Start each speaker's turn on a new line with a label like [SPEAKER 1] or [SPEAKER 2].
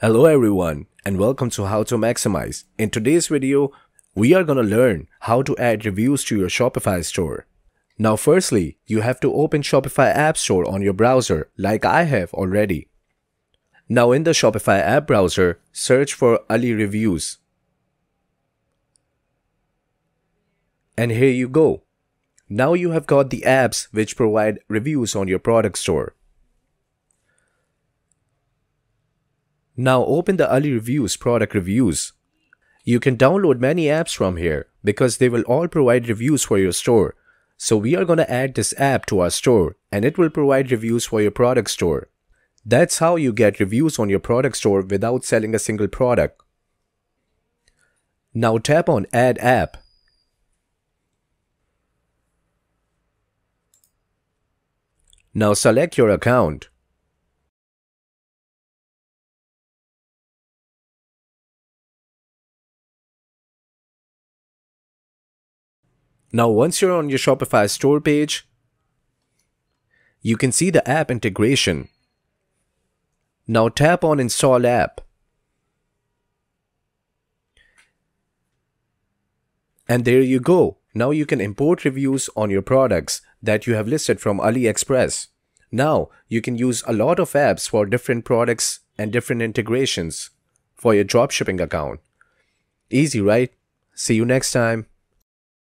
[SPEAKER 1] Hello everyone and welcome to How to Maximize. In today's video, we are going to learn how to add reviews to your Shopify store. Now firstly, you have to open Shopify App Store on your browser like I have already. Now in the Shopify app browser, search for Ali Reviews. And here you go. Now you have got the apps which provide reviews on your product store. Now open the Ali Reviews product reviews. You can download many apps from here because they will all provide reviews for your store. So we are going to add this app to our store and it will provide reviews for your product store. That's how you get reviews on your product store without selling a single product. Now tap on Add App. Now select your account. Now once you're on your Shopify store page, you can see the app integration. Now tap on Install App. And there you go. Now you can import reviews on your products that you have listed from AliExpress. Now you can use a lot of apps for different products and different integrations for your dropshipping account. Easy, right? See you next time.